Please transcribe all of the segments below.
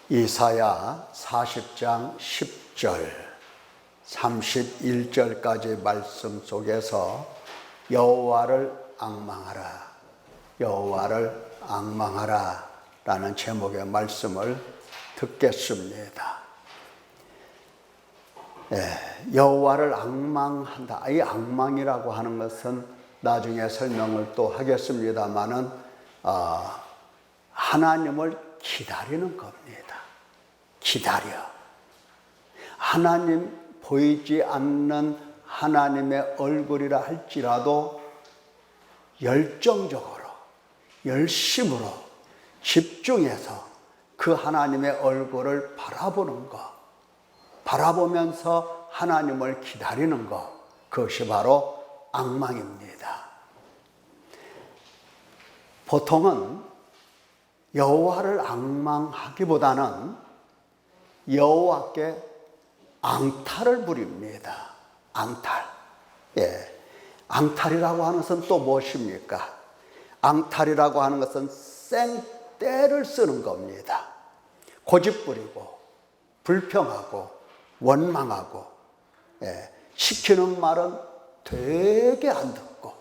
이사야 40장 10절 31절까지 말씀 속에서 여호와를 악망하라, 여호와를 악망하라 라는 제목의 말씀을 듣겠습니다. 여호와를 악망한다. 이 악망이라고 하는 것은 나중에 설명을 또 하겠습니다마는 하나님을 기다리는 겁니다. 기다려. 하나님 보이지 않는 하나님의 얼굴이라 할지라도 열정적으로, 열심으로 집중해서 그 하나님의 얼굴을 바라보는 것, 바라보면서 하나님을 기다리는 것, 그것이 바로 악망입니다. 보통은 여호와를 악망하기보다는 여호와께 앙탈을 부립니다. 앙탈. 앙탈이라고 하는 것은 또 무엇입니까? 앙탈이라고 하는 것은 생떼를 쓰는 겁니다. 고집부리고 불평하고 원망하고 시키는 말은 되게 안 듣고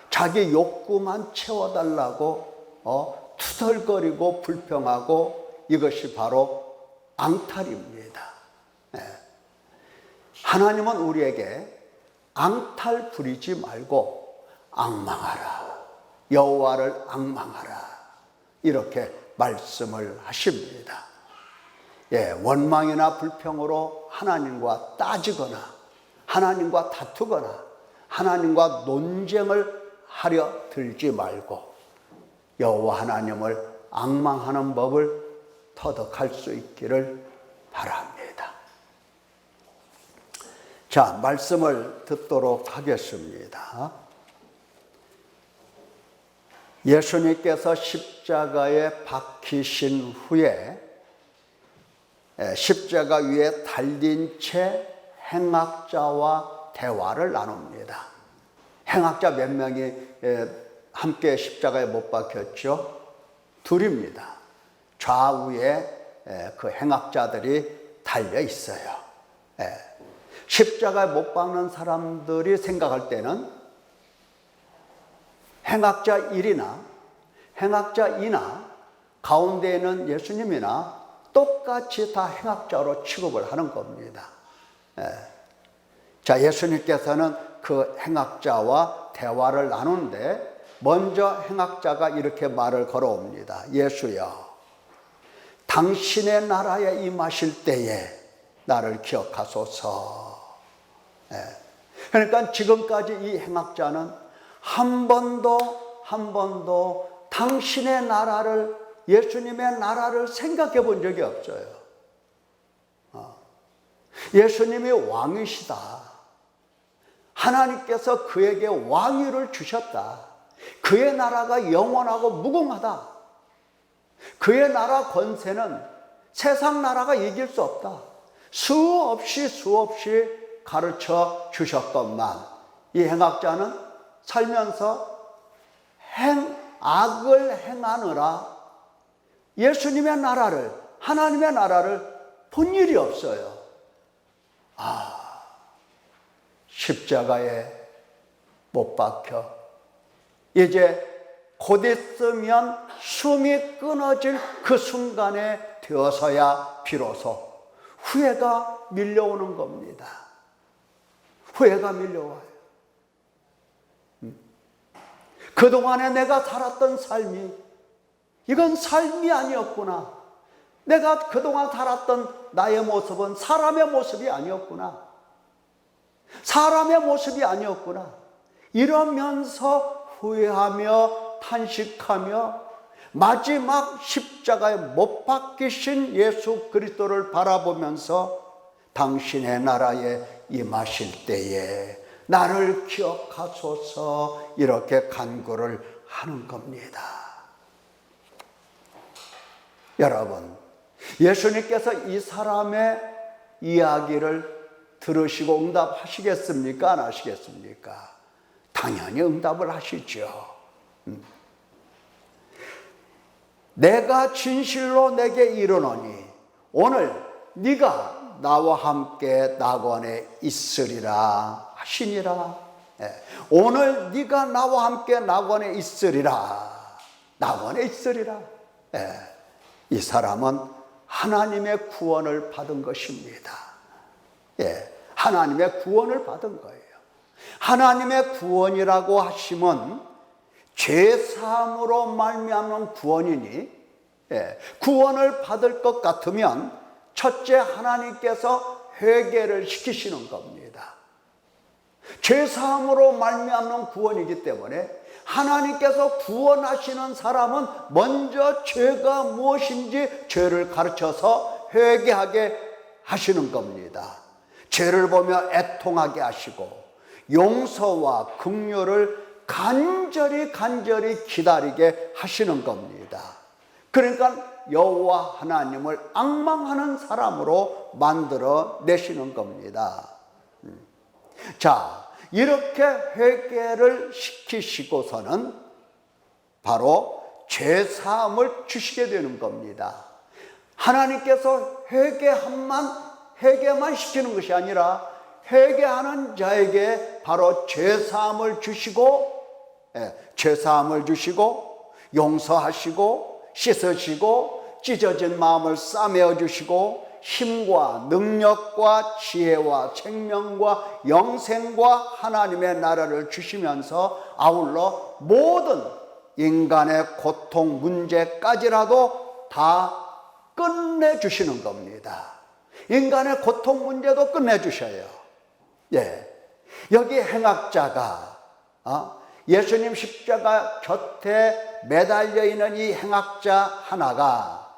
자기 욕구만 채워달라고 투덜거리고 불평하고, 이것이 바로 앙탈입니다. 하나님은 우리에게 앙탈 부리지 말고 악망하라, 여호와를 악망하라, 이렇게 말씀을 하십니다. 원망이나 불평으로 하나님과 따지거나 하나님과 다투거나 하나님과 논쟁을 하려 들지 말고 여호와 하나님을 악망하는 법을 터득할 수 있기를 바랍니다. 자, 말씀을 듣도록 하겠습니다. 예수님께서 십자가에 박히신 후에 십자가 위에 달린 채 행악자와 대화를 나눕니다. 행악자 몇 명이 함께 십자가에 못 박혔죠? 둘입니다. 좌우에 그 행악자들이 달려 있어요. 십자가에 못 박는 사람들이 생각할 때는 행악자 1이나 행악자 2나 가운데 있는 예수님이나 똑같이 다 행악자로 취급을 하는 겁니다. 자, 예수님께서는 그 행악자와 대화를 나누는데 먼저 행악자가 이렇게 말을 걸어옵니다. 예수여, 당신의 나라에 임하실 때에 나를 기억하소서. 그러니까 지금까지 이 행악자는 한 번도 당신의 나라를, 예수님의 나라를 생각해 본 적이 없어요. 예수님이 왕이시다. 하나님께서 그에게 왕위를 주셨다. 그의 나라가 영원하고 무궁하다. 그의 나라 권세는 세상 나라가 이길 수 없다. 수없이 가르쳐 주셨건만 이 행악자는 살면서 악을 행하느라 예수님의 나라를, 하나님의 나라를 본 일이 없어요. 십자가에 못 박혀 이제 곧 있으면 숨이 끊어질 그 순간에 되어서야 비로소 후회가 밀려오는 겁니다. 후회가 밀려와요. 그동안에 내가 살았던 삶이, 이건 삶이 아니었구나. 내가 그동안 살았던 나의 모습은 사람의 모습이 아니었구나. 사람의 모습이 아니었구나. 이러면서 후회하며 탄식하며 마지막 십자가에 못 박히신 예수 그리스도를 바라보면서 당신의 나라에 임하실 때에 나를 기억하소서, 이렇게 간구를 하는 겁니다. 여러분, 예수님께서 이 사람의 이야기를 들으시고 응답하시겠습니까? 안 하시겠습니까? 당연히 응답을 하시죠. 내가 진실로 내게 이르노니 오늘 네가 나와 함께 낙원에 있으리라 하시니라. 오늘 네가 나와 함께 낙원에 있으리라. 낙원에 있으리라. 이 사람은 하나님의 구원을 받은 것입니다. 하나님의 구원을 받은 거예요. 하나님의 구원이라고 하시면 죄사함으로 말미암는 구원이니, 구원을 받을 것 같으면 첫째 하나님께서 회개를 시키시는 겁니다. 죄사함으로 말미암는 구원이기 때문에 하나님께서 구원하시는 사람은 먼저 죄가 무엇인지 죄를 가르쳐서 회개하게 하시는 겁니다. 죄를 보며 애통하게 하시고 용서와 긍휼을 간절히 기다리게 하시는 겁니다. 그러니까 여호와 하나님을 앙망하는 사람으로 만들어 내시는 겁니다. 자, 이렇게 회개를 시키시고서는 바로 죄사함을 주시게 되는 겁니다. 하나님께서 회개만 시키는 것이 아니라 회개하는 자에게 바로 죄사함을 주시고, 용서하시고 씻으시고 찢어진 마음을 싸매어 주시고 힘과 능력과 지혜와 생명과 영생과 하나님의 나라를 주시면서 아울러 모든 인간의 고통 문제까지라도 다 끝내주시는 겁니다. 인간의 고통 문제도 끝내주셔요. 여기 행악자가 예수님 십자가 곁에 매달려 있는 이 행악자 하나가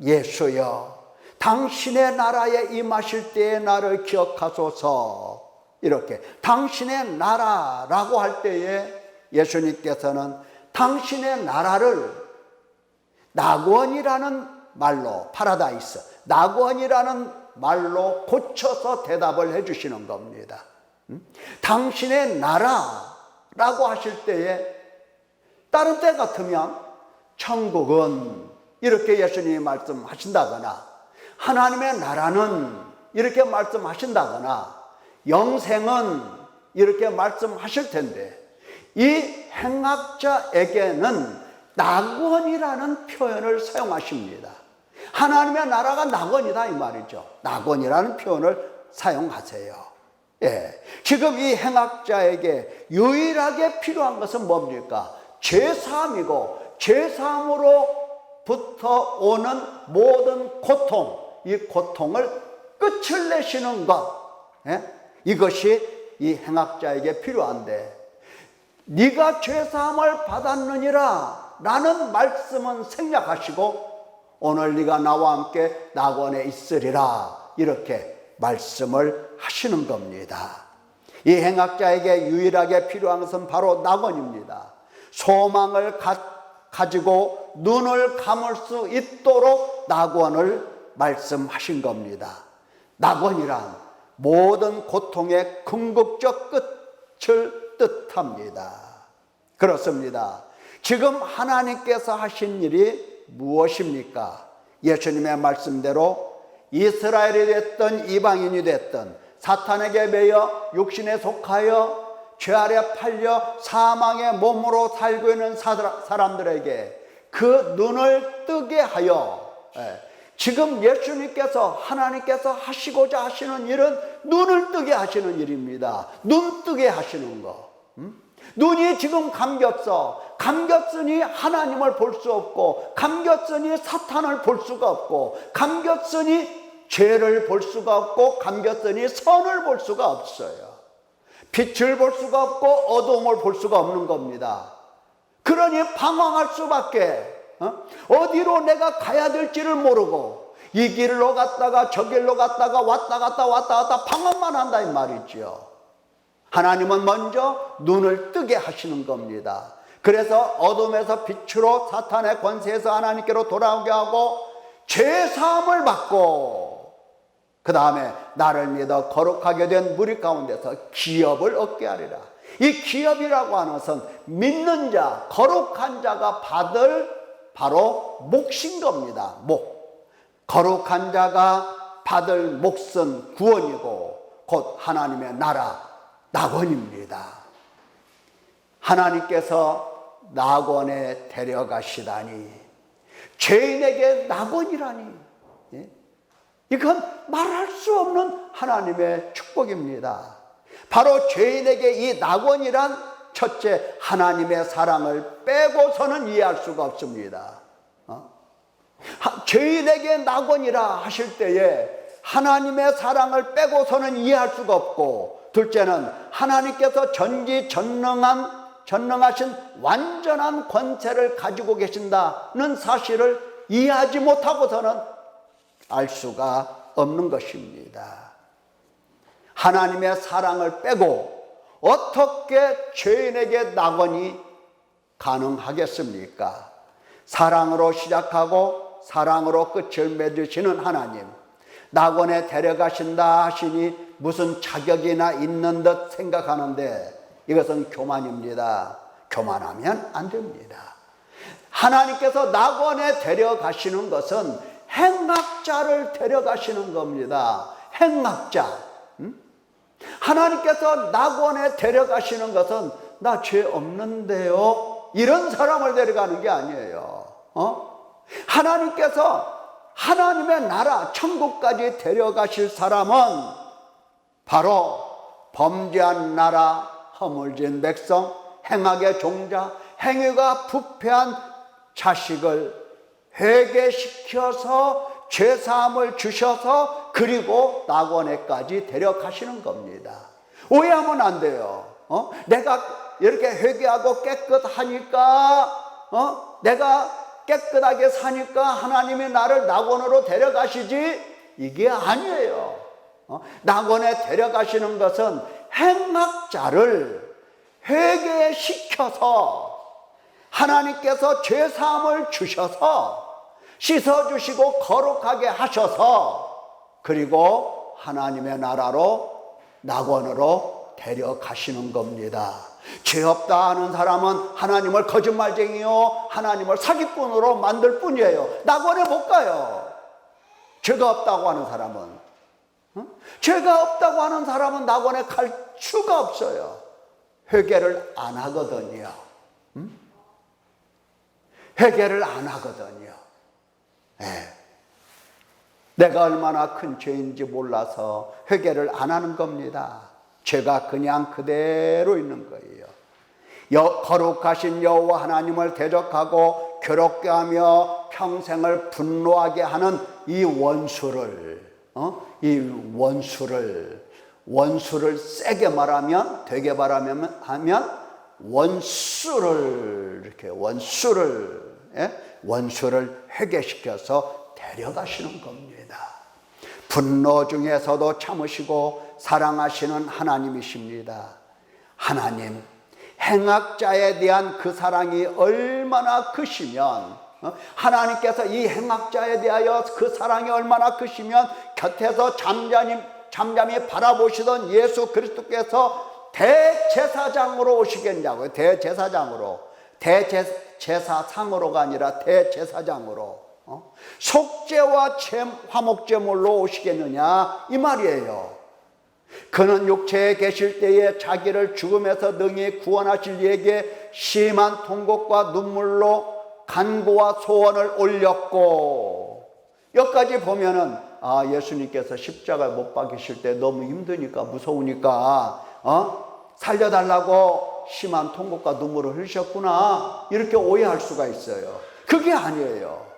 예수여 당신의 나라에 임하실 때에 나를 기억하소서, 이렇게 당신의 나라라고 할 때에 예수님께서는 당신의 나라를 낙원이라는 말로, 파라다이스, 낙원이라는 말로 고쳐서 대답을 해주시는 겁니다. 당신의 나라라고 하실 때에 다른 때 같으면 천국은 이렇게 예수님이 말씀하신다거나 하나님의 나라는 이렇게 말씀하신다거나 영생은 이렇게 말씀하실 텐데 이 행악자에게는 낙원이라는 표현을 사용하십니다. 하나님의 나라가 낙원이다 이 말이죠. 낙원이라는 표현을 사용하세요. 지금 이 행악자에게 유일하게 필요한 것은 뭡니까? 죄사함이고 죄사함으로부터 오는 모든 고통, 이 고통을 끝을 내시는 것, 이것이 이 행악자에게 필요한데 네가 죄사함을 받았느니라 라는 말씀은 생략하시고 오늘 네가 나와 함께 낙원에 있으리라 이렇게 말씀을 하시는 겁니다. 이 행악자에게 유일하게 필요한 것은 바로 낙원입니다. 소망을 가지고 눈을 감을 수 있도록 낙원을 말씀하신 겁니다. 낙원이란 모든 고통의 궁극적 끝을 뜻합니다. 그렇습니다. 지금 하나님께서 하신 일이 무엇입니까? 예수님의 말씀대로 이스라엘이 됐든 이방인이 됐든 사탄에게 매여 육신에 속하여 죄 아래 팔려 사망의 몸으로 살고 있는 사람들에게 그 눈을 뜨게 하여, 지금 예수님께서 하나님께서 하시고자 하시는 일은 눈을 뜨게 하시는 일입니다. 눈 뜨게 하시는 거. 눈이 지금 감겼으니 하나님을 볼 수 없고, 감겼으니 사탄을 볼 수가 없고, 감겼으니 죄를 볼 수가 없고, 감겼으니 선을 볼 수가 없어요. 빛을 볼 수가 없고 어두움을 볼 수가 없는 겁니다. 그러니 방황할 수밖에, 어디로 내가 가야 될지를 모르고 이 길로 갔다가 저 길로 갔다가 왔다 갔다 방황만 한다 이 말이죠. 하나님은 먼저 눈을 뜨게 하시는 겁니다. 그래서 어둠에서 빛으로 사탄의 권세에서 하나님께로 돌아오게 하고 죄사함을 받고 그 다음에 나를 믿어 거룩하게 된 무리 가운데서 기업을 얻게 하리라. 이 기업이라고 하는 것은 믿는 자, 거룩한 자가 받을 바로 몫인 겁니다. 목. 거룩한 자가 받을 몫은 구원이고 곧 하나님의 나라, 낙원입니다. 하나님께서 낙원에 데려가시다니, 죄인에게 낙원이라니, 이건 말할 수 없는 하나님의 축복입니다. 바로 죄인에게 이 낙원이란 첫째, 하나님의 사랑을 빼고서는 이해할 수가 없습니다. 죄인에게 낙원이라 하실 때에 하나님의 사랑을 빼고서는 이해할 수가 없고, 둘째는 하나님께서 전능하신 완전한 권세를 가지고 계신다는 사실을 이해하지 못하고서는 알 수가 없는 것입니다. 하나님의 사랑을 빼고 어떻게 죄인에게 낙원이 가능하겠습니까? 사랑으로 시작하고 사랑으로 끝을 맺으시는 하나님, 낙원에 데려가신다 하시니 무슨 자격이나 있는 듯 생각하는데 이것은 교만입니다. 교만하면 안 됩니다. 하나님께서 낙원에 데려가시는 것은 행악자를 데려가시는 겁니다. 행악자. 하나님께서 낙원에 데려가시는 것은 나 죄 없는데요, 이런 사람을 데려가는 게 아니에요. 하나님께서 하나님의 나라 천국까지 데려가실 사람은 바로 범죄한 나라, 허물진 백성, 행악의 종자, 행위가 부패한 자식을 회개시켜서 죄사함을 주셔서 그리고 낙원에까지 데려가시는 겁니다. 오해하면 안 돼요. 내가 이렇게 회개하고 깨끗하니까, 내가 깨끗하게 사니까 하나님이 나를 낙원으로 데려가시지, 이게 아니에요. 낙원에 데려가시는 것은 행악자를 회개시켜서 하나님께서 죄사함을 주셔서 씻어주시고 거룩하게 하셔서 그리고 하나님의 나라로, 낙원으로 데려가시는 겁니다. 죄 없다 하는 사람은 하나님을 거짓말쟁이요, 하나님을 사기꾼으로 만들 뿐이에요. 낙원에 못 가요. 죄가 없다고 하는 사람은, 죄가 없다고 하는 사람은 낙원에 갈 수가 없어요. 회개를 안 하거든요. 회개를 안 하거든요. 내가 얼마나 큰 죄인지 몰라서 회개를 안 하는 겁니다. 죄가 그냥 그대로 있는 거예요. 거룩하신 여호와 하나님을 대적하고 괴롭게 하며 평생을 분노하게 하는 이 원수를 세게 말하면, 되게 말하면 원수를 회개시켜서 데려가시는 겁니다. 분노 중에서도 참으시고 사랑하시는 하나님이십니다. 하나님, 행악자에 대한 그 사랑이 얼마나 크시면, 하나님께서 이 행악자에 대하여 그 사랑이 얼마나 크시면 곁에서 잠잠히 바라보시던 예수 그리스도께서 대제사장으로 오시겠냐고요. 대제사장으로. 제사상으로가 아니라 대제사장으로, 속죄와 화목제물로 오시겠느냐, 이 말이에요. 그는 육체에 계실 때에 자기를 죽음에서 능히 구원하실 이에게 심한 통곡과 눈물로 간구와 소원을 올렸고, 여기까지 보면은 예수님께서 십자가에 못 박히실 때 너무 힘드니까, 무서우니까 살려달라고 심한 통곡과 눈물을 흘리셨구나, 이렇게 오해할 수가 있어요. 그게 아니에요.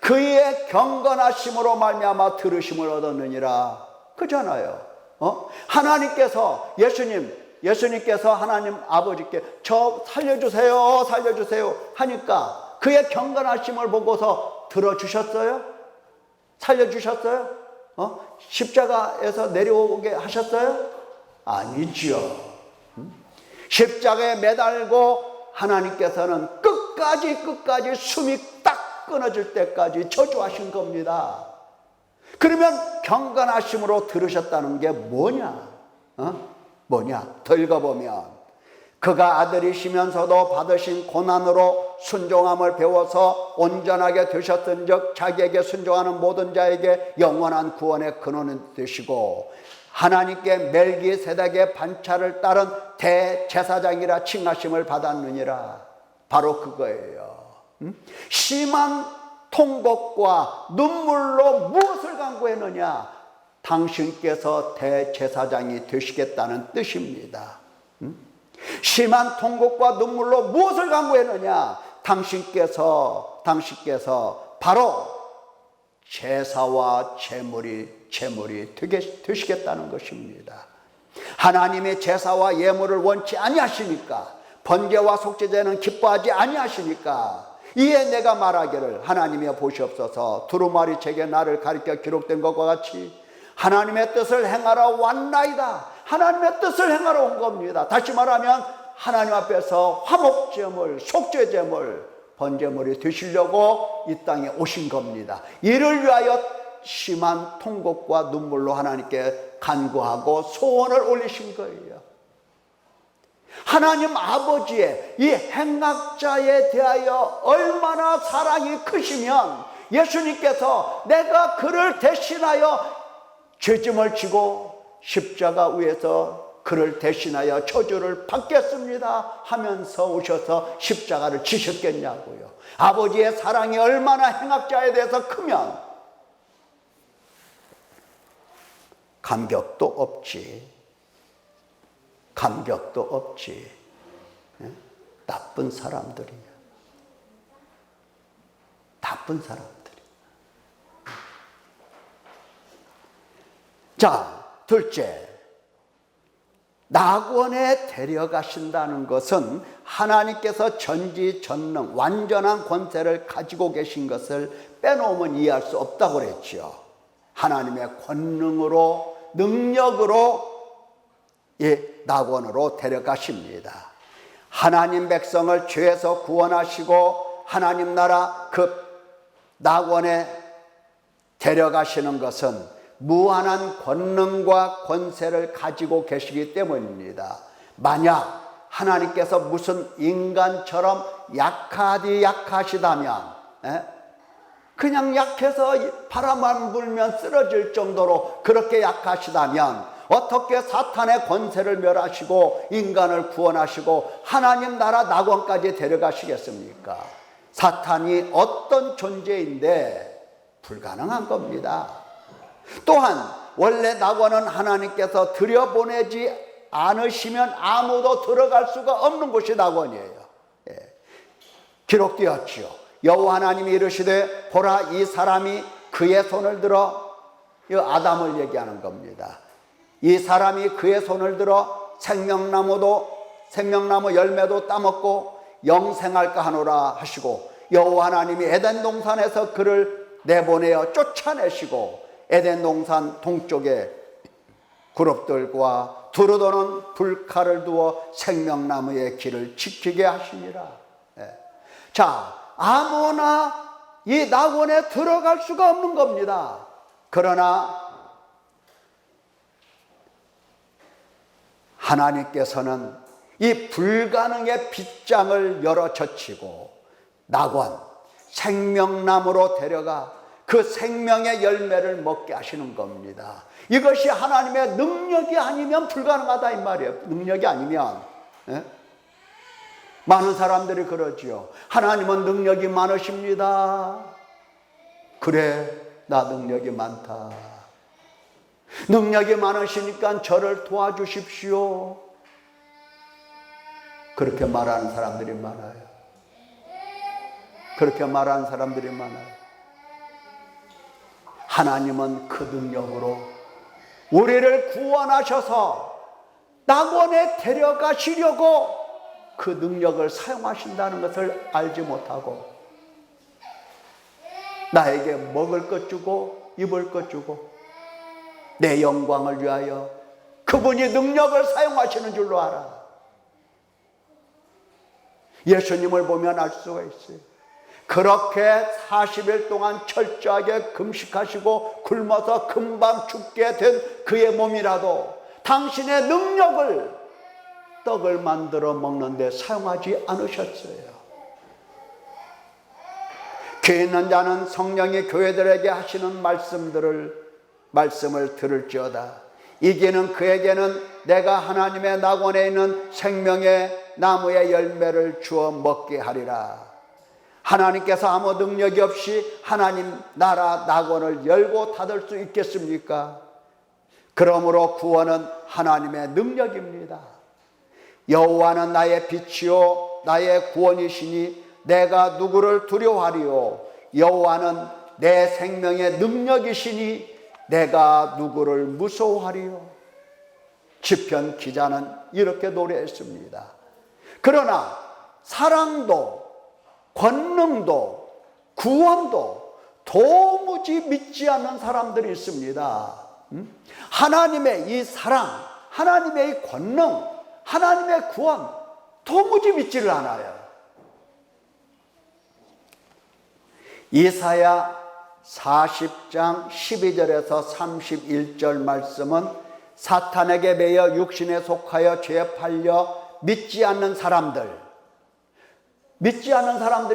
그의 경건하심으로 말미암아 들으심을 얻었느니라, 그잖아요. 하나님께서, 예수님께서 하나님 아버지께 저 살려주세요 하니까 그의 경건하심을 보고서 들어주셨어요? 살려주셨어요? 십자가에서 내려오게 하셨어요? 아니죠. 십자가에 매달고 하나님께서는 끝까지 숨이 딱 끊어질 때까지 저주하신 겁니다. 그러면 경건하심으로 들으셨다는 게 뭐냐? 더 읽어보면 그가 아들이시면서도 받으신 고난으로 순종함을 배워서 온전하게 되셨은즉 자기에게 순종하는 모든 자에게 영원한 구원의 근원이 되시고 하나님께 멜기세덱의 반차를 따른 대제사장이라 칭하심을 받았느니라. 바로 그거예요. 심한 통곡과 눈물로 무엇을 간구했느냐? 당신께서 대제사장이 되시겠다는 뜻입니다. 심한 통곡과 눈물로 무엇을 간구했느냐? 당신께서 바로 제사와 제물이 되시겠다는 것입니다. 하나님의 제사와 예물을 원치 아니하시니까, 번제와 속죄제는 기뻐하지 아니하시니까, 이에 내가 말하기를 하나님이여 보시옵소서, 두루마리 책에 나를 가리켜 기록된 것과 같이 하나님의 뜻을 행하러 왔나이다. 하나님의 뜻을 행하러 온 겁니다. 다시 말하면 하나님 앞에서 화목제물, 속죄제물, 번제물이 되시려고 이 땅에 오신 겁니다. 이를 위하여 심한 통곡과 눈물로 하나님께 간구하고 소원을 올리신 거예요. 하나님 아버지의 이 행악자에 대하여 얼마나 사랑이 크시면 예수님께서 내가 그를 대신하여 죄짐을 지고 십자가 위에서 그를 대신하여 저주를 받겠습니다 하면서 오셔서 십자가를 지셨겠냐고요. 아버지의 사랑이 얼마나 행악자에 대해서 크면 감격도 없지. 감격도 없지. 나쁜 사람들이야. 나쁜 사람들. 자, 둘째, 낙원에 데려가신다는 것은 하나님께서 전지전능 완전한 권세를 가지고 계신 것을 빼놓으면 이해할 수 없다고 그랬죠. 하나님의 권능으로, 능력으로 낙원으로 데려가십니다. 하나님 백성을 죄에서 구원하시고 하나님 나라 그 낙원에 데려가시는 것은 무한한 권능과 권세를 가지고 계시기 때문입니다. 만약 하나님께서 무슨 인간처럼 약하시다면, 그냥 약해서 바람만 불면 쓰러질 정도로 그렇게 약하시다면 어떻게 사탄의 권세를 멸하시고 인간을 구원하시고 하나님 나라 낙원까지 데려가시겠습니까? 사탄이 어떤 존재인데 불가능한 겁니다. 또한 원래 낙원은 하나님께서 들여보내지 않으시면 아무도 들어갈 수가 없는 곳이 낙원이에요. 기록되었지요. 여호와 하나님이 이르시되 보라 이 사람이 그의 손을 들어, 이 아담을 얘기하는 겁니다. 이 사람이 그의 손을 들어 생명나무 열매도 따먹고 영생할까 하노라 하시고, 여호와 하나님이 에덴 동산에서 그를 내보내어 쫓아내시고 에덴 동산 동쪽에 그룹들과 두루도는 불칼을 두어 생명나무의 길을 지키게 하시니라. 자, 아무나 이 낙원에 들어갈 수가 없는 겁니다. 그러나 하나님께서는 이 불가능의 빗장을 열어젖히고 낙원, 생명나무로 데려가 그 생명의 열매를 먹게 하시는 겁니다. 이것이 하나님의 능력이 아니면 불가능하다 이 말이에요. 능력이 아니면. 많은 사람들이 그러지요. 하나님은 능력이 많으십니다. 그래, 나 능력이 많다. 능력이 많으시니까 저를 도와주십시오. 그렇게 말하는 사람들이 많아요. 그렇게 말하는 사람들이 많아요. 하나님은 그 능력으로 우리를 구원하셔서 낙원에 데려가시려고 그 능력을 사용하신다는 것을 알지 못하고 나에게 먹을 것 주고 입을 것 주고 내 영광을 위하여 그분이 능력을 사용하시는 줄로 알아. 예수님을 보면 알 수가 있어요. 그렇게 40일 동안 철저하게 금식하시고 굶어서 금방 죽게 된 그의 몸이라도 당신의 능력을 떡을 만들어 먹는데 사용하지 않으셨어요. 귀 있는 자는 성령이 교회들에게 하시는 말씀을 들을지어다. 이기는 그에게는 내가 하나님의 낙원에 있는 생명의 나무의 열매를 주어 먹게 하리라. 하나님께서 아무 능력이 없이 하나님 나라 낙원을 열고 닫을 수 있겠습니까? 그러므로 구원은 하나님의 능력입니다. 여호와는 나의 빛이요 나의 구원이시니 내가 누구를 두려워하리요. 여호와는 내 생명의 능력이시니 내가 누구를 무서워하리요. 시편 기자는 이렇게 노래했습니다. 그러나 사랑도 권능도 구원도 도무지 믿지 않는 사람들이 있습니다. 하나님의 이 사랑, 하나님의 이 권능, 하나님의 구원 도무지 믿지를 않아요. 이사야 40장 12절에서 31절 말씀은 사탄에게 매여 육신에 속하여 죄에 팔려 믿지 않는 사람들이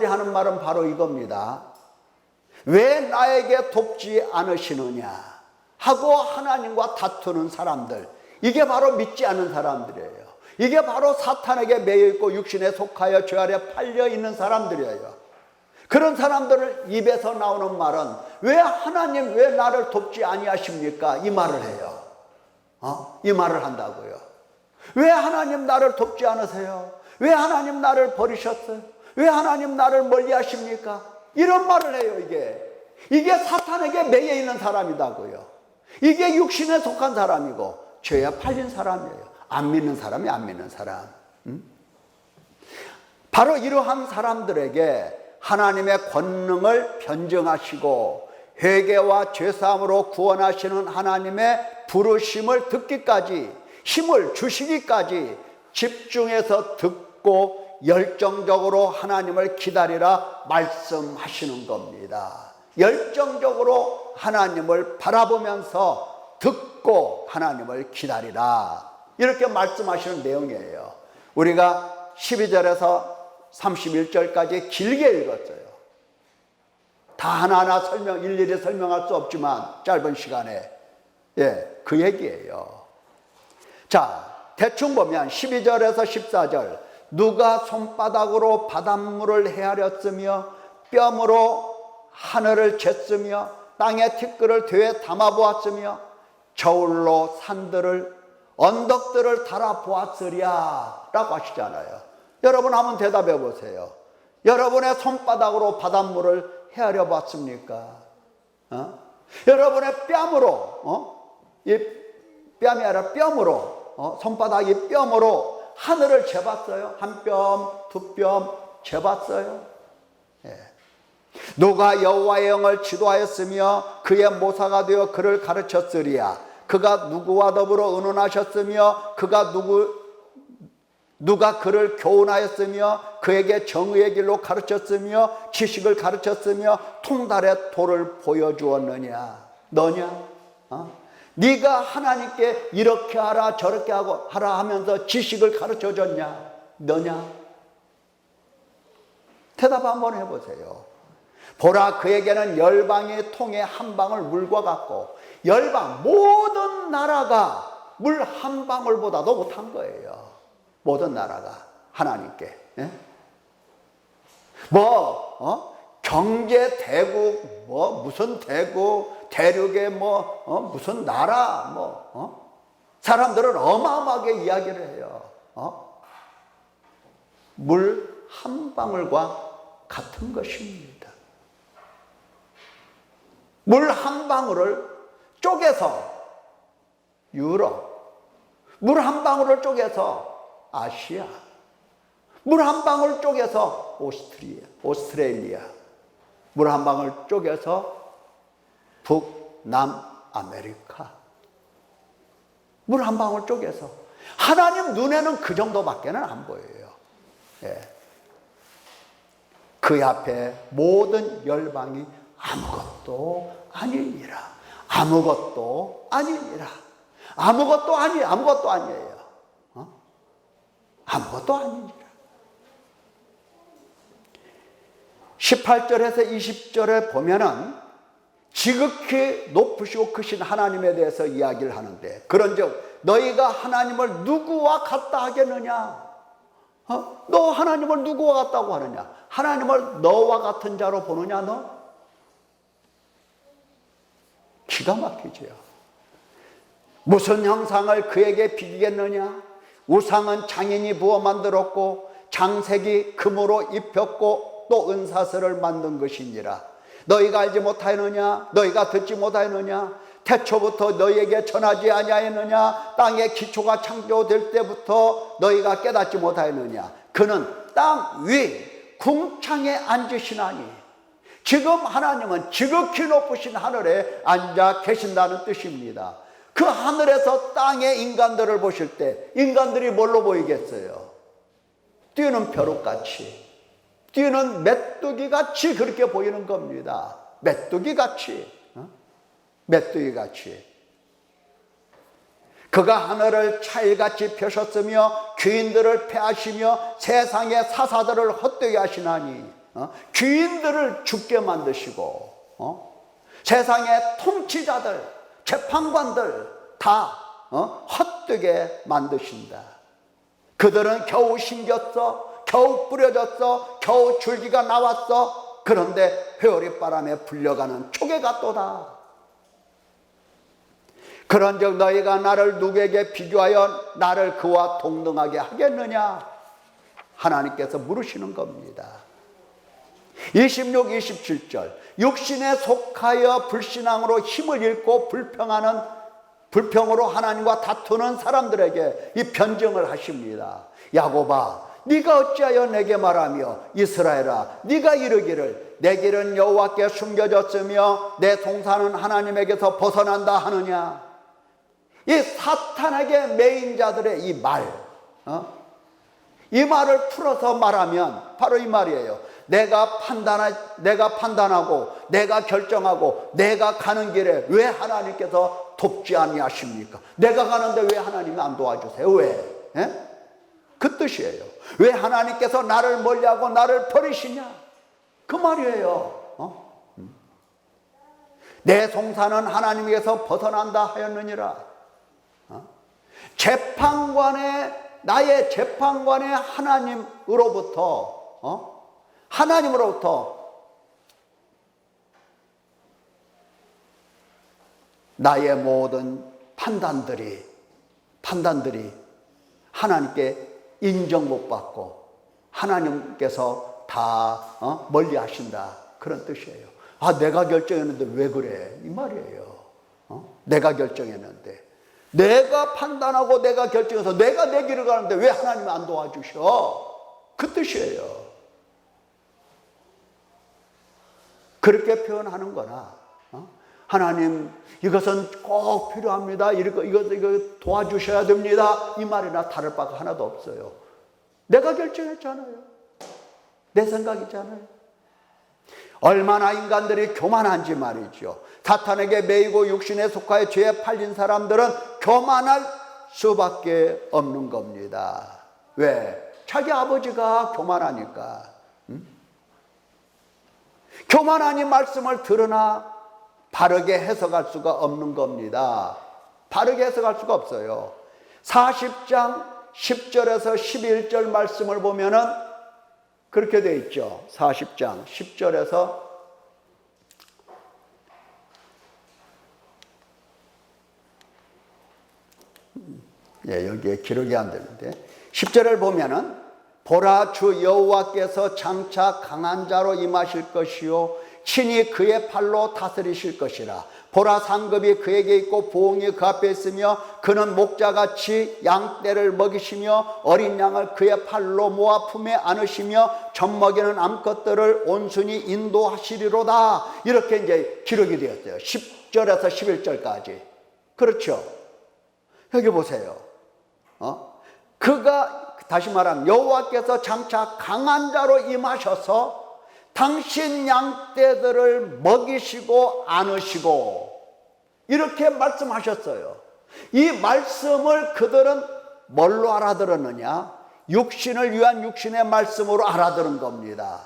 하는 말은 바로 이겁니다. 왜 나에게 돕지 않으시느냐 하고 하나님과 다투는 사람들, 이게 바로 믿지 않는 사람들이에요. 이게 바로 사탄에게 매여 있고 육신에 속하여 죄 아래 팔려 있는 사람들이에요. 그런 사람들을 입에서 나오는 말은 왜 하나님 왜 나를 돕지 아니하십니까? 이 말을 해요. 이 말을 한다고요. 왜 하나님 나를 돕지 않으세요? 왜 하나님 나를 버리셨어요? 왜 하나님 나를 멀리 하십니까? 이런 말을 해요. 이게 사탄에게 매여 있는 사람이다고요. 이게 육신에 속한 사람이고 죄에 팔린 사람이에요. 안 믿는 사람이 안 믿는 사람. 바로 이러한 사람들에게 하나님의 권능을 변증하시고 회개와 죄사함으로 구원하시는 하나님의 부르심을 듣기까지, 힘을 주시기까지 집중해서 듣고 열정적으로 하나님을 기다리라 말씀하시는 겁니다. 열정적으로 하나님을 바라보면서 듣고 하나님을 기다리라, 이렇게 말씀하시는 내용이에요. 우리가 12절에서 31절까지 길게 읽었어요. 다 하나하나 일일이 설명할 수 없지만 짧은 시간에 그 얘기예요. 자, 대충 보면 12절에서 14절, 누가 손바닥으로 바닷물을 헤아렸으며 뼘으로 하늘을 쟀으며 땅의 티끌을 되에 담아보았으며 저울로 산들을 언덕들을 달아보았으랴 라고 하시잖아요. 여러분 한번 대답해 보세요. 여러분의 손바닥으로 바닷물을 헤아려 봤습니까? 여러분의 뺨으로, 이 뺨이 아니라 뺨으로, 손바닥이 뺨으로 하늘을 재봤어요? 한 뼘, 두 뼘 재봤어요? 누가 여호와의 영을 지도하였으며 그의 모사가 되어 그를 가르쳤으리야. 그가 누구와 더불어 의논하셨으며 누가 그를 교훈하였으며 그에게 정의의 길로 가르쳤으며 지식을 가르쳤으며 통달의 도를 보여주었느냐? 너냐? 네가 하나님께 이렇게 하라 저렇게 하라 하면서 지식을 가르쳐줬냐? 너냐? 대답 한번 해보세요. 보라, 그에게는 열방의 통에 한 방울 물과 같고, 열방 모든 나라가 물 한 방울보다도 못한 거예요. 모든 나라가 하나님께. 경제 대국, 무슨 대국, 대륙의 무슨 나라, 사람들은 어마어마하게 이야기를 해요. 물 한 방울과 같은 것입니다. 물 한 방울을 쪼개서 유럽, 물 한 방울을 쪼개서 아시아, 물 한 방울 쪼개서 오스트레일리아, 물 한 방울 쪼개서 북남아메리카, 물 한 방울 쪼개서 하나님 눈에는 그 정도밖에는 안 보여요. 그 앞에 모든 열방이 아무것도 아니니라. 아무것도 아니니라. 아무것도 아니에요. 아무것도 아니니라. 18절에서 20절에 보면은 지극히 높으시고 크신 하나님에 대해서 이야기를 하는데, 그런즉 너희가 하나님을 누구와 같다 하겠느냐? 너 하나님을 누구와 같다고 하느냐? 하나님을 너와 같은 자로 보느냐 너? 기가 막히지요. 무슨 형상을 그에게 비기겠느냐? 우상은 장인이 부어 만들었고 장색이 금으로 입혔고 또 은사슬을 만든 것이니라. 너희가 알지 못하였느냐? 너희가 듣지 못하였느냐? 태초부터 너희에게 전하지 아니하였느냐? 땅의 기초가 창조될 때부터 너희가 깨닫지 못하였느냐? 그는 땅 위 궁창에 앉으시나니. 지금 하나님은 지극히 높으신 하늘에 앉아 계신다는 뜻입니다. 그 하늘에서 땅의 인간들을 보실 때 인간들이 뭘로 보이겠어요? 뛰는 벼룩같이, 뛰는 메뚜기같이 그렇게 보이는 겁니다. 메뚜기같이, 메뚜기같이. 그가 하늘을 차일같이 펴셨으며 귀인들을 패하시며 세상의 사사들을 헛되게 하시나니. 귀인들을 죽게 만드시고 세상의 통치자들, 재판관들 다 헛되게 만드신다. 그들은 겨우 심겼어, 겨우 뿌려졌어, 겨우 줄기가 나왔어. 그런데 회오리 바람에 불려가는 초계 같도다. 그런즉 너희가 나를 누구에게 비교하여 나를 그와 동등하게 하겠느냐? 하나님께서 물으시는 겁니다. 26, 27절. 육신에 속하여 불신앙으로 힘을 잃고 불평으로 하나님과 다투는 사람들에게 이 변증을 하십니다. 야곱아, 네가 어찌하여 내게 말하며 이스라엘아, 네가 이르기를 내 길은 여호와께 숨겨졌으며 내 동산은 하나님에게서 벗어난다 하느냐? 이 사탄에게 매인 자들의 이 말, 이 말을 풀어서 말하면 바로 이 말이에요. 내가 판단하고 내가 결정하고 내가 가는 길에 왜 하나님께서 돕지 아니하십니까? 내가 가는데 왜 하나님이 안 도와주세요? 왜? 그 뜻이에요. 왜 하나님께서 나를 멀리하고 나를 버리시냐? 그 말이에요. 내 송사는 하나님에게서 벗어난다 하였느니라. 나의 재판관의 하나님으로부터 나의 모든 판단들이 하나님께 인정 못 받고 하나님께서 다 멀리 하신다, 그런 뜻이에요. 아, 내가 결정했는데 왜 그래? 이 말이에요. 내가 결정했는데, 내가 판단하고 내가 결정해서 내가 내 길을 가는데 왜 하나님이 안 도와주셔? 그 뜻이에요. 그렇게 표현하는 거나, 하나님 이것은 꼭 필요합니다, 이거 도와주셔야 됩니다, 이 말이나 다를 바가 하나도 없어요. 내가 결정했잖아요. 내 생각이잖아요. 얼마나 인간들이 교만한지 말이죠. 사탄에게 매이고 육신에 속하여 죄에 팔린 사람들은 교만할 수밖에 없는 겁니다. 왜? 자기 아버지가 교만하니까. 교만하니 말씀을 들으나 바르게 해석할 수가 없는 겁니다. 바르게 해석할 수가 없어요. 40장 10절에서 11절 말씀을 보면은 그렇게 돼 있죠. 40장 10절에서 여기에 기록이 안 되는데 10절을 보면은 보라, 주 여호와께서 장차 강한 자로 임하실 것이요 친히 그의 팔로 다스리실 것이라. 보라, 상급이 그에게 있고 부흥이 그 앞에 있으며 그는 목자같이 양떼를 먹이시며 어린 양을 그의 팔로 모아 품에 안으시며 젖먹이는 암컷들을 온순히 인도하시리로다. 이렇게 이제 기록이 되었어요. 10절에서 11절까지. 그렇죠. 여기 보세요. 그가, 다시 말하면 여호와께서 장차 강한 자로 임하셔서 당신 양떼들을 먹이시고 안으시고 이렇게 말씀하셨어요. 이 말씀을 그들은 뭘로 알아들었느냐? 육신을 위한 육신의 말씀으로 알아들은 겁니다.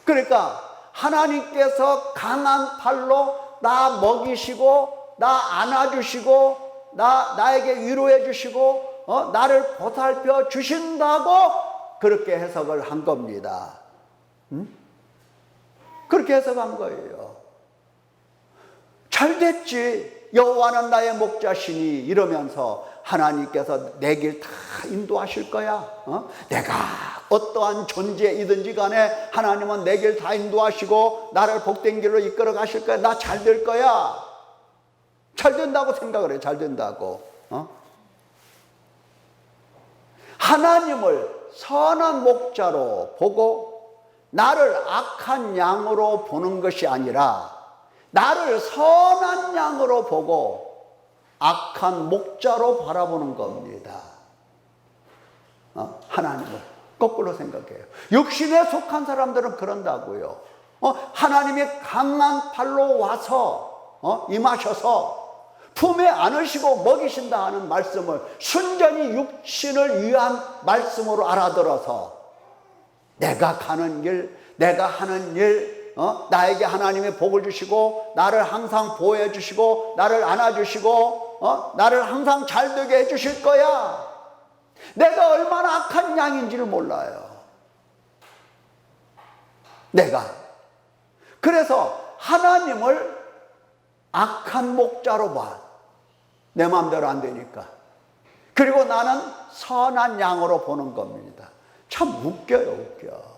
그러니까 하나님께서 강한 팔로 나 먹이시고 나 안아주시고 나에게 위로해 주시고 나를 보살펴 주신다고 그렇게 해석을 한 겁니다. 그렇게 해석한 거예요. 잘 됐지. 여호와는 나의 목자시니 이러면서 하나님께서 내 길 다 인도하실 거야. 내가 어떠한 존재이든지 간에 하나님은 내 길 다 인도하시고 나를 복된 길로 이끌어 가실 거야. 나 잘 될 거야. 잘 된다고 생각을 해. 잘 된다고. 하나님을 선한 목자로 보고 나를 악한 양으로 보는 것이 아니라 나를 선한 양으로 보고 악한 목자로 바라보는 겁니다. 하나님을 거꾸로 생각해요. 육신에 속한 사람들은 그런다고요. 하나님이 강한 팔로 와서 임하셔서 품에 안으시고 먹이신다 하는 말씀을 순전히 육신을 위한 말씀으로 알아들어서 내가 가는 길, 내가 하는 일, 나에게 하나님의 복을 주시고 나를 항상 보호해 주시고 나를 안아주시고 나를 항상 잘되게 해주실 거야. 내가 얼마나 악한 양인지를 몰라요. 내가 그래서 하나님을 악한 목자로 봐. 내 마음대로 안 되니까. 그리고 나는 선한 양으로 보는 겁니다. 참 웃겨요, 웃겨.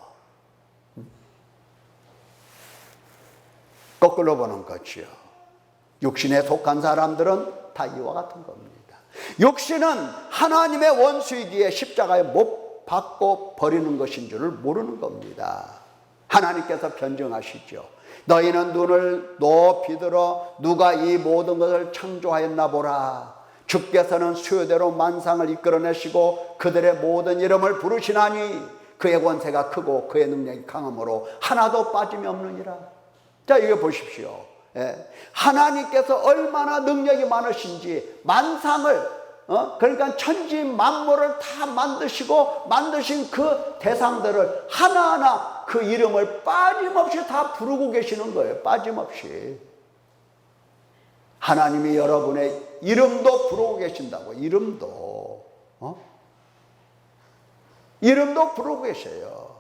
거꾸로 보는 거지요. 육신에 속한 사람들은 다 이와 같은 겁니다. 육신은 하나님의 원수이기에 십자가에 못 박고 버리는 것인 줄을 모르는 겁니다. 하나님께서 변증하시죠. 너희는 눈을 높이 들어 누가 이 모든 것을 창조하였나 보라. 주께서는 수요대로 만상을 이끌어내시고 그들의 모든 이름을 부르시나니 그의 권세가 크고 그의 능력이 강함으로 하나도 빠짐이 없느니라. 자, 이거 보십시오. 하나님께서 얼마나 능력이 많으신지 만상을 그러니까 천지 만물을 다 만드시고 만드신 그 대상들을 하나하나 그 이름을 빠짐없이 다 부르고 계시는 거예요. 빠짐없이. 하나님이 여러분의 이름도 부르고 계신다고. 이름도 이름도 부르고 계셔요.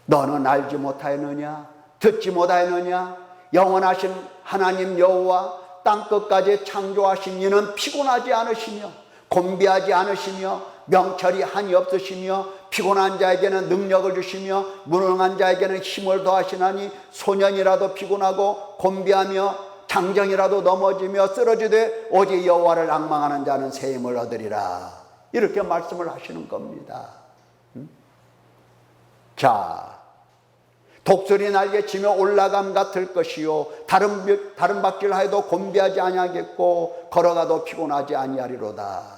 너는 알지 못하였느냐? 듣지 못하였느냐? 영원하신 하나님 여호와 땅끝까지 창조하신 이는 피곤하지 않으시며 곤비하지 않으시며 명철이 한이 없으시며 피곤한 자에게는 능력을 주시며 무능한 자에게는 힘을 더하시나니 소년이라도 피곤하고 곤비하며 장정이라도 넘어지며 쓰러지되 오직 여호와를 앙망하는 자는 새 힘을 얻으리라. 이렇게 말씀을 하시는 겁니다. 자, 독수리 날개 치며 올라감 같을 것이요 다른 박질 하여도 곤비하지 아니하겠고 걸어가도 피곤하지 아니하리로다.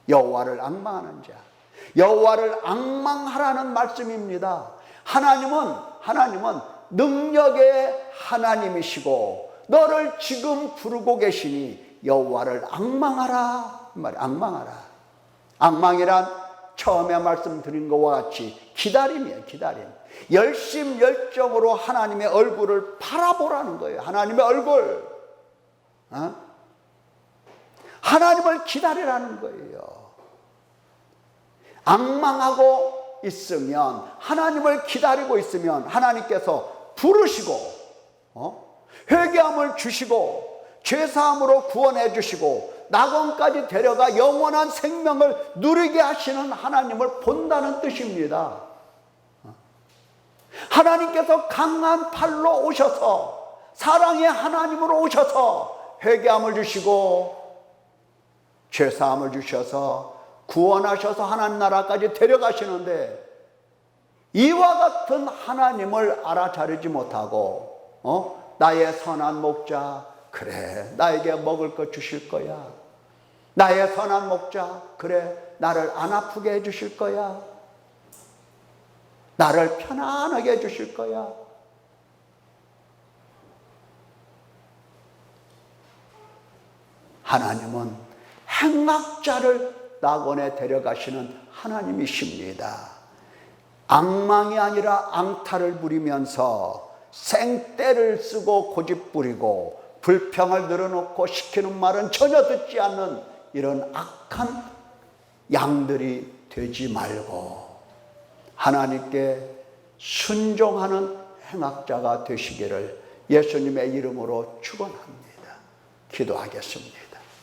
여호와를 앙망하는 자, 여호와를 앙망하라는 말씀입니다. 하나님은 능력의 하나님이시고 너를 지금 부르고 계시니 여호와를 앙망하라. 앙망하라. 앙망이란 처음에 말씀드린 것과 같이 기다림이에요. 기다림. 열심열정으로 하나님의 얼굴을 바라보라는 거예요. 하나님의 얼굴. 하나님을 기다리라는 거예요. 앙망하고 있으면, 하나님을 기다리고 있으면 하나님께서 부르시고 회개함을 주시고 죄사함으로 구원해 주시고 낙원까지 데려가 영원한 생명을 누리게 하시는 하나님을 본다는 뜻입니다. 하나님께서 강한 팔로 오셔서 사랑의 하나님으로 오셔서 회개함을 주시고 죄사함을 주셔서 구원하셔서 하나님 나라까지 데려가시는데 이와 같은 하나님을 알아차리지 못하고 나의 선한 목자, 그래 나에게 먹을 것 주실 거야. 나의 선한 목자, 그래 나를 안 아프게 해주실 거야. 나를 편안하게 해주실 거야. 하나님은 행악자를 낙원에 데려가시는 하나님이십니다. 앙망이 아니라 앙탈을 부리면서 생떼를 쓰고 고집부리고 불평을 늘어놓고 시키는 말은 전혀 듣지 않는 이런 악한 양들이 되지 말고 하나님께 순종하는 행악자가 되시기를 예수님의 이름으로 축원합니다. 기도하겠습니다.